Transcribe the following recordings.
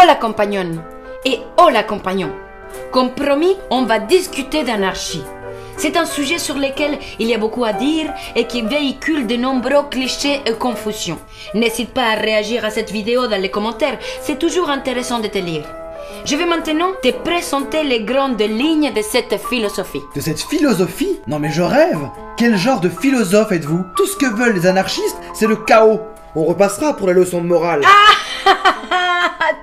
la compagnonne et oh la compagnon. Comme promis, on va discuter d'anarchie. C'est un sujet sur lequel il y a beaucoup à dire et qui véhicule de nombreux clichés et confusions. N'hésite pas à réagir à cette vidéo dans les commentaires, c'est toujours intéressant de te lire. Je vais maintenant te présenter les grandes lignes de cette philosophie. De cette philosophie? Non mais je rêve! Quel genre de philosophe êtes-vous? Tout ce que veulent les anarchistes, c'est le chaos. On repassera pour la leçon de morale.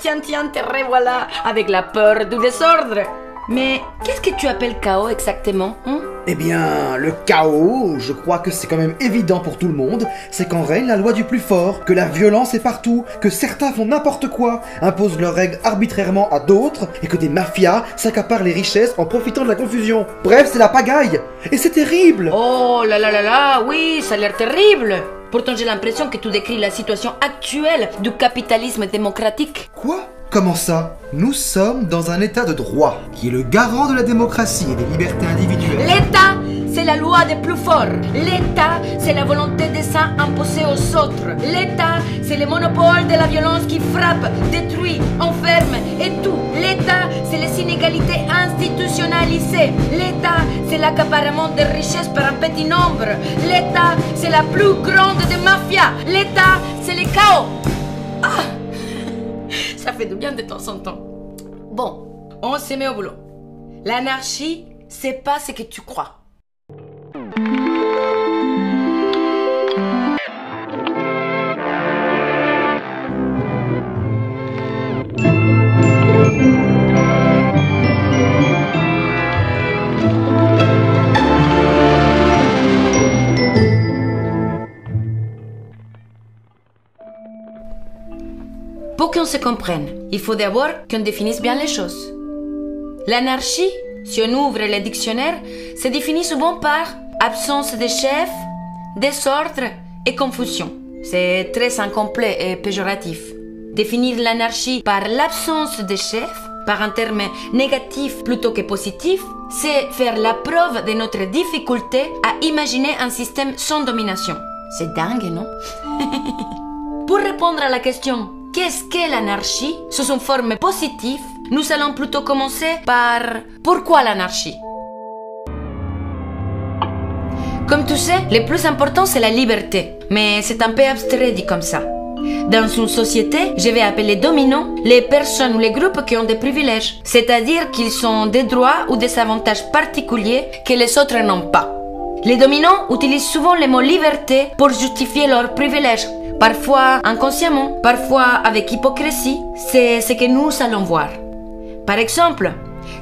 Tiens, te revoilà avec la peur du désordre. Mais qu'est-ce que tu appelles chaos exactement, hein? Eh bien, le chaos, je crois que c'est quand même évident pour tout le monde, c'est qu'en règne la loi du plus fort, que la violence est partout, que certains font n'importe quoi, imposent leurs règles arbitrairement à d'autres, et que des mafias s'accaparent les richesses en profitant de la confusion. Bref, c'est la pagaille. Et c'est terrible. Oh là là là là, oui, ça a l'air terrible. Pourtant, j'ai l'impression que tu décris la situation actuelle du capitalisme démocratique. Quoi? Comment ça? Nous sommes dans un état de droit, qui est le garant de la démocratie et des libertés individuelles. L'État, c'est la loi des plus forts. L'État, c'est la volonté des uns imposée aux autres. L'État, c'est le monopole de la violence qui frappe, détruit, enferme et tout. L'État, c'est les inégalités institutionnalisées. L'État, c'est l'accaparement des richesses par un petit nombre. L'État, c'est la plus grande des mafias. L'État, c'est le chaos. Ah! Ça fait du bien de temps en temps. Bon, on se met au boulot. L'anarchie, c'est pas ce que tu crois. Pour qu'on se comprenne, il faut d'abord qu'on définisse bien les choses. L'anarchie, si on ouvre le dictionnaire, se définit souvent par absence de chef, désordre et confusion. C'est très incomplet et péjoratif. Définir l'anarchie par l'absence de chef, par un terme négatif plutôt que positif, c'est faire la preuve de notre difficulté à imaginer un système sans domination. C'est dingue, non? Pour répondre à la question qu'est-ce qu'est l'anarchie sous une forme positive, nous allons plutôt commencer par pourquoi l'anarchie? Comme tu sais, le plus important c'est la liberté, mais c'est un peu abstrait dit comme ça. Dans une société, je vais appeler dominants les personnes ou les groupes qui ont des privilèges, c'est-à-dire qu'ils ont des droits ou des avantages particuliers que les autres n'ont pas. Les dominants utilisent souvent le mot liberté pour justifier leurs privilèges. Parfois inconsciemment, parfois avec hypocrisie, c'est ce que nous allons voir. Par exemple,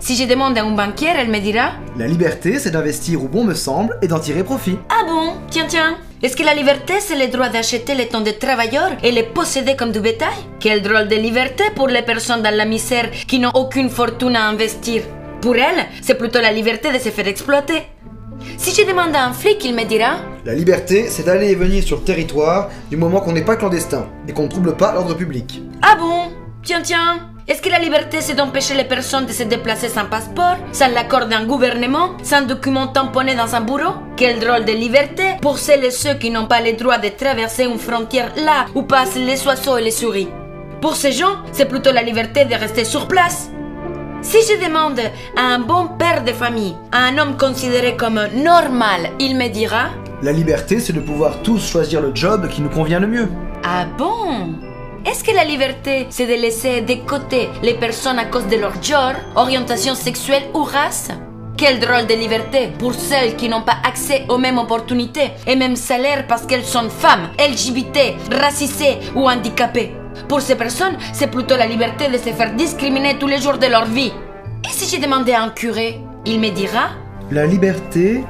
si je demande à une banquière, elle me dira « La liberté, c'est d'investir où bon me semble et d'en tirer profit. » Ah bon? Tiens. Est-ce que la liberté, c'est le droit d'acheter les temps des travailleurs et les posséder comme du bétail? Quel drôle de liberté pour les personnes dans la misère qui n'ont aucune fortune à investir. Pour elles, c'est plutôt la liberté de se faire exploiter. Si je demande à un flic, il me dira « La liberté, c'est d'aller et venir sur le territoire du moment qu'on n'est pas clandestin et qu'on ne trouble pas l'ordre public. » Ah bon? Tiens. Est-ce que la liberté, c'est d'empêcher les personnes de se déplacer sans passeport, sans l'accord d'un gouvernement, sans document tamponné dans un bureau? Quel drôle de liberté pour celles et ceux qui n'ont pas le droit de traverser une frontière là où passent les oiseaux et les souris. Pour ces gens, c'est plutôt la liberté de rester sur place. Si je demande à un bon père de famille, à un homme considéré comme normal, il me dira La liberté, c'est de pouvoir tous choisir le job qui nous convient le mieux. Ah bon? Est-ce que la liberté, c'est de laisser de côté les personnes à cause de leur genre, orientation sexuelle ou race? Quel drôle de liberté pour celles qui n'ont pas accès aux mêmes opportunités et mêmes salaires parce qu'elles sont femmes, LGBT, racisées ou handicapées. Pour ces personnes, c'est plutôt la liberté de se faire discriminer tous les jours de leur vie. Et si je demandais à un curé, il me dira La liberté,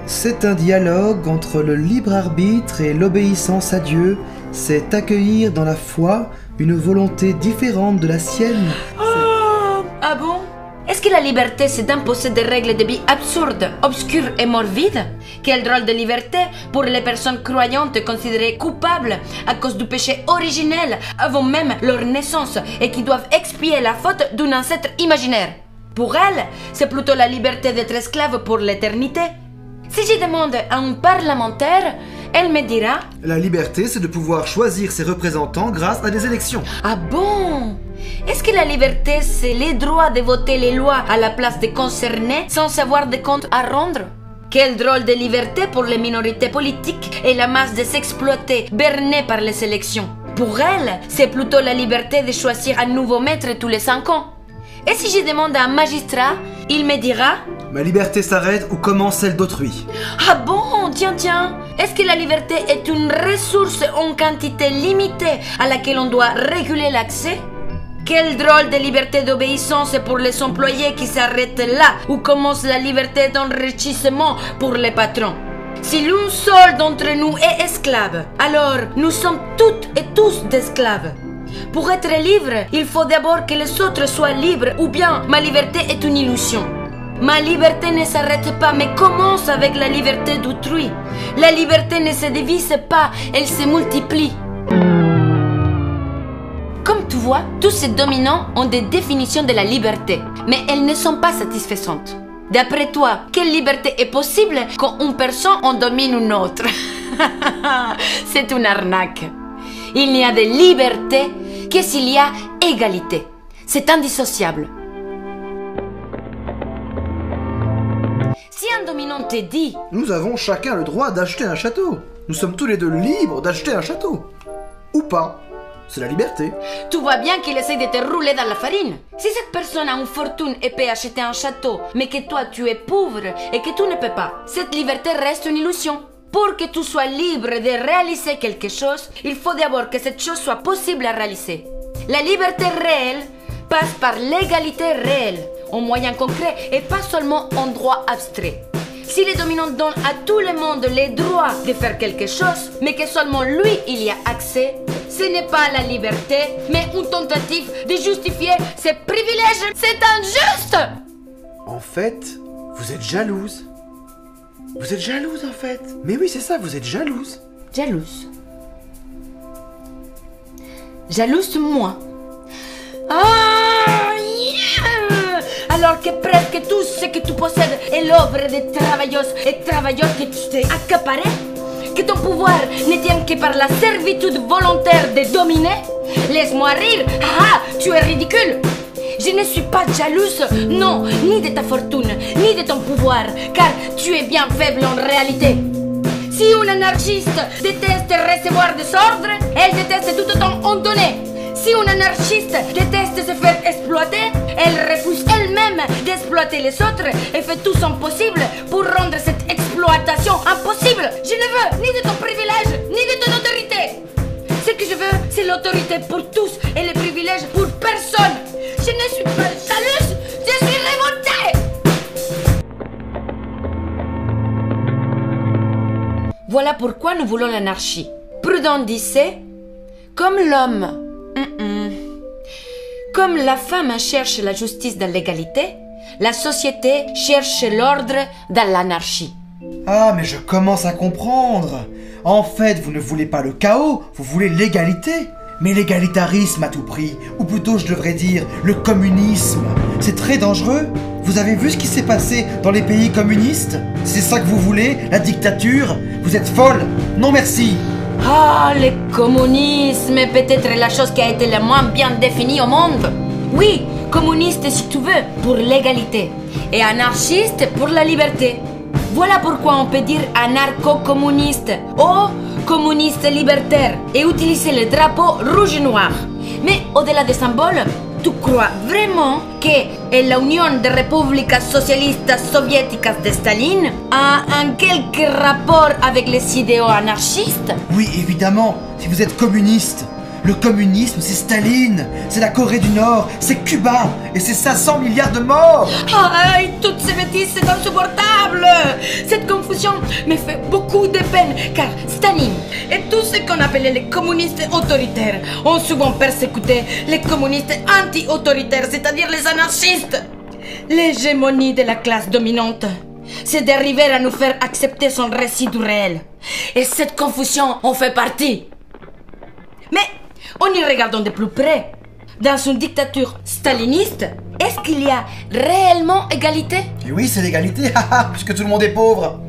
c'est un dialogue entre le libre arbitre et l'obéissance à Dieu. C'est accueillir dans la foi une volonté différente de la sienne. Ah bon? Est-ce que la liberté, c'est d'imposer des règles de vie absurdes, obscures et morbides? Quel drôle de liberté pour les personnes croyantes considérées coupables à cause du péché originel avant même leur naissance et qui doivent expier la faute d'un ancêtre imaginaire. Pour elles, c'est plutôt la liberté d'être esclave pour l'éternité. Si je demande à un parlementaire, Elle me dira... La liberté, c'est de pouvoir choisir ses représentants grâce à des élections. Ah bon? Est-ce que la liberté, c'est le droit de voter les lois à la place des concernés sans avoir de comptes à rendre? Quelle drôle de liberté pour les minorités politiques et la masse de s'exploiter, bernées par les élections. Pour elle, c'est plutôt la liberté de choisir un nouveau maître tous les 5 ans. Et si je demande à un magistrat, il me dira... Ma liberté s'arrête où commence celle d'autrui. Ah bon? Tiens. Est-ce que la liberté est une ressource en quantité limitée à laquelle on doit réguler l'accès? Quelle drôle de liberté d'obéissance pour les employés qui s'arrêtent là où commence la liberté d'enrichissement pour les patrons. Si l'un seul d'entre nous est esclave, alors nous sommes toutes et tous d'esclaves. Pour être libre, il faut d'abord que les autres soient libres ou bien ma liberté est une illusion. Ma liberté ne s'arrête pas mais commence avec la liberté d'autrui. La liberté ne se divise pas, elle se multiplie. Comme tu vois, tous ces dominants ont des définitions de la liberté, mais elles ne sont pas satisfaisantes. D'après toi, quelle liberté est possible quand une personne en domine une autre? C'est une arnaque. Il n'y a de liberté que s'il y a égalité. C'est indissociable. Si un dominant te dit... Nous avons chacun le droit d'acheter un château. Nous sommes tous les deux libres d'acheter un château. Ou pas. C'est la liberté. Tu vois bien qu'il essaie de te rouler dans la farine. Si cette personne a une fortune et peut acheter un château, mais que toi tu es pauvre et que tu ne peux pas, cette liberté reste une illusion. Pour que tu sois libre de réaliser quelque chose, il faut d'abord que cette chose soit possible à réaliser. La liberté réelle passe par l'égalité réelle, en moyen concret et pas seulement en droit abstrait. Si les dominants donnent à tout le monde les droits de faire quelque chose, mais que seulement lui il y a accès, ce n'est pas la liberté, mais une tentative de justifier ses privilèges. C'est injuste! En fait, vous êtes jalouse. Vous êtes jalouse en fait. Mais oui, c'est ça, vous êtes jalouse. Jalouse. Jalouse de moi. Ah, yeah! Alors que presque tout ce que tu possèdes est l'œuvre des travailleuses et travailleurs que tu t'es accaparé, que ton pouvoir ne tient que par la servitude volontaire de dominer. Laisse-moi rire. Ah, tu es ridicule. Je ne suis pas jalouse, non, ni de ta fortune, ni de ton pouvoir, car tu es bien faible en réalité. Si une anarchiste déteste recevoir des ordres, elle déteste tout autant en donner. Si une anarchiste déteste se faire exploiter, elle refuse elle-même d'exploiter les autres et fait tout son possible pour rendre cette exploitation impossible. Je ne veux ni de ton privilège, ni de ton autorité. Ce que je veux, c'est l'autorité pour tous et les privilèges pour personne. Je ne suis pas jalouse, je suis révoltée. Voilà pourquoi nous voulons l'anarchie. Proudhon disait, comme l'homme, comme la femme cherche la justice dans l'égalité, la société cherche l'ordre dans l'anarchie. Ah, mais je commence à comprendre. En fait, vous ne voulez pas le chaos, vous voulez l'égalité. Mais l'égalitarisme à tout prix, ou plutôt je devrais dire le communisme, c'est très dangereux. Vous avez vu ce qui s'est passé dans les pays communistes? C'est ça que vous voulez, la dictature? Vous êtes folle? Non merci. Ah, le communisme est peut-être la chose qui a été la moins bien définie au monde. Oui, communiste si tu veux, pour l'égalité, et anarchiste pour la liberté. Voilà pourquoi on peut dire anarcho-communiste ou communiste libertaire et utiliser le drapeau rouge et noir. Mais au-delà des symboles, tu crois vraiment que l'Union des Républiques socialistes soviétiques de Staline a un quelque rapport avec les idéaux anarchistes? Oui, évidemment, si vous êtes communiste. Le communisme, c'est Staline, c'est la Corée du Nord, c'est Cuba, et c'est 500 milliards de morts. Aïe, toutes ces bêtises, c'est insupportable. Cette confusion me fait beaucoup de peine, car Staline et tout ce qu'on appelait les communistes autoritaires ont souvent persécuté les communistes anti-autoritaires, c'est-à-dire les anarchistes. L'hégémonie de la classe dominante, c'est d'arriver à nous faire accepter son récit du réel. Et cette confusion en fait partie. Mais en y regardant de plus près, dans une dictature staliniste, est-ce qu'il y a réellement égalité? Et oui, c'est l'égalité, puisque tout le monde est pauvre.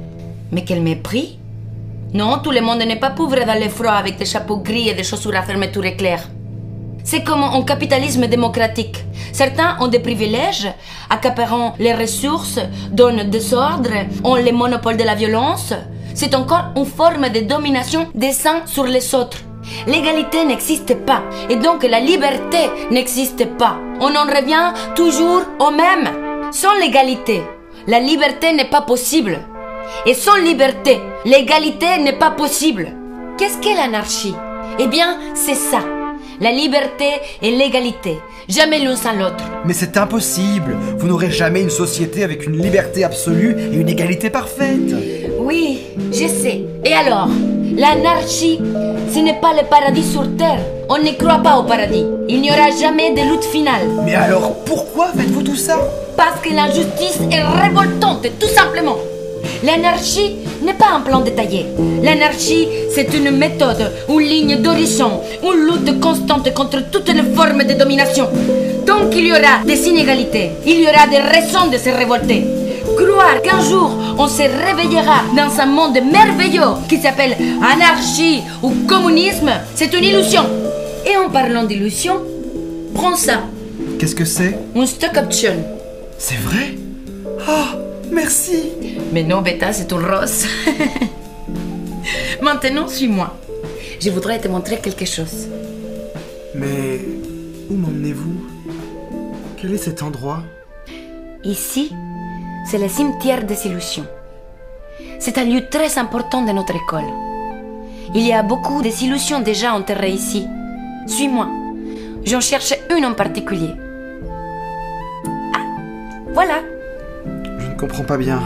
Mais quel mépris! Non, tout le monde n'est pas pauvre dans le froid avec des chapeaux gris et des chaussures à fermeture éclair. C'est comme un capitalisme démocratique. Certains ont des privilèges, accaparant les ressources, donnent des ordres, ont le monopole de la violence. C'est encore une forme de domination des uns sur les autres. L'égalité n'existe pas et donc la liberté n'existe pas. On en revient toujours au même. Sans l'égalité, la liberté n'est pas possible. Et sans liberté, l'égalité n'est pas possible. Qu'est-ce qu'est l'anarchie? Eh bien, c'est ça. La liberté et l'égalité. Jamais l'un sans l'autre. Mais c'est impossible. Vous n'aurez jamais une société avec une liberté absolue et une égalité parfaite. Oui, je sais. Et alors? L'anarchie, ce n'est pas le paradis sur terre. On ne croit pas au paradis. Il n'y aura jamais de lutte finale. Mais alors, pourquoi faites-vous tout ça? Parce que l'injustice est révoltante, tout simplement. L'anarchie n'est pas un plan détaillé. L'anarchie, c'est une méthode, une ligne d'horizon, une lutte constante contre toutes les formes de domination. Tant qu'il y aura des inégalités, il y aura des raisons de se révolter. Croire qu'un jour, on se réveillera dans un monde merveilleux qui s'appelle anarchie ou communisme, c'est une illusion. Et en parlant d'illusion, prends ça. Qu'est-ce que c'est? Une stock option. C'est vrai? Ah, merci. Mais non, Beta, c'est tout rose. Maintenant, suis-moi. Je voudrais te montrer quelque chose. Mais où m'emmenez-vous? Quel est cet endroit? Ici, c'est le cimetière des illusions. C'est un lieu très important de notre école. Il y a beaucoup de illusions déjà enterrées ici. Suis-moi. J'en cherche une en particulier. Ah, voilà. Je ne comprends pas bien.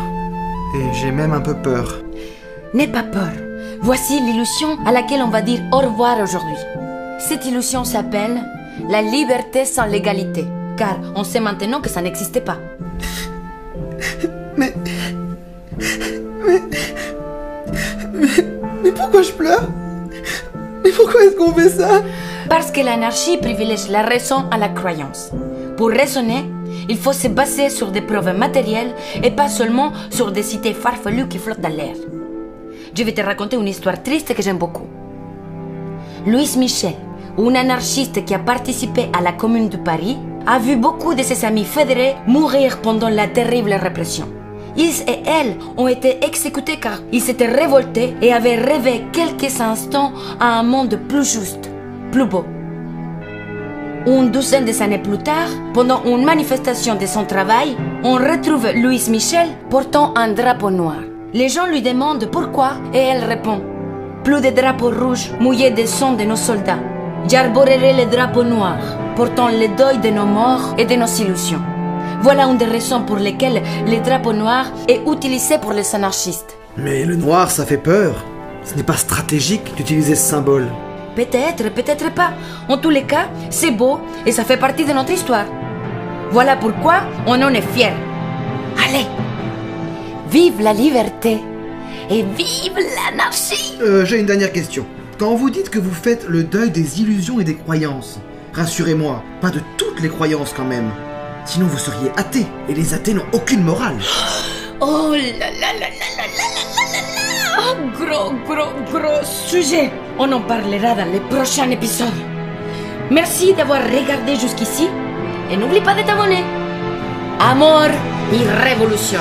Et j'ai même un peu peur. N'aie pas peur. Voici l'illusion à laquelle on va dire au revoir aujourd'hui. Cette illusion s'appelle la liberté sans l'égalité. Car on sait maintenant que ça n'existait pas. Mais pourquoi je pleure? Mais pourquoi est-ce qu'on fait ça? Parce que l'anarchie privilège la raison à la croyance. Pour raisonner, il faut se baser sur des preuves matérielles et pas seulement sur des idées farfelues qui flottent dans l'air. Je vais te raconter une histoire triste que j'aime beaucoup. Louis Michel, un anarchiste qui a participé à la Commune de Paris, a vu beaucoup de ses amis fédérés mourir pendant la terrible répression. Ils et elles ont été exécutés car ils s'étaient révoltés et avaient rêvé quelques instants à un monde plus juste, plus beau. Une douzaine d'années plus tard, pendant une manifestation de son travail, on retrouve Louis Michel portant un drapeau noir. Les gens lui demandent pourquoi et elle répond « Plus de drapeaux rouges mouillés de sang de nos soldats. J'arborerai le drapeau noir, portant le deuil de nos morts et de nos illusions. » Voilà une des raisons pour lesquelles le drapeau noir est utilisé pour les anarchistes. Mais le noir, ça fait peur. Ce n'est pas stratégique d'utiliser ce symbole. Peut-être, peut-être pas. En tous les cas, c'est beau et ça fait partie de notre histoire. Voilà pourquoi on en est fiers. Allez, vive la liberté et vive l'anarchie. J'ai une dernière question. Quand vous dites que vous faites le deuil des illusions et des croyances, rassurez-moi, pas de toutes les croyances quand même. Sinon vous seriez athée, et les athées n'ont aucune morale. Oh là là là là là là là là. Oh, gros sujet. On en parlera dans les prochains épisodes. Merci d'avoir regardé jusqu'ici et n'oublie pas de t'abonner. Amor y révolution.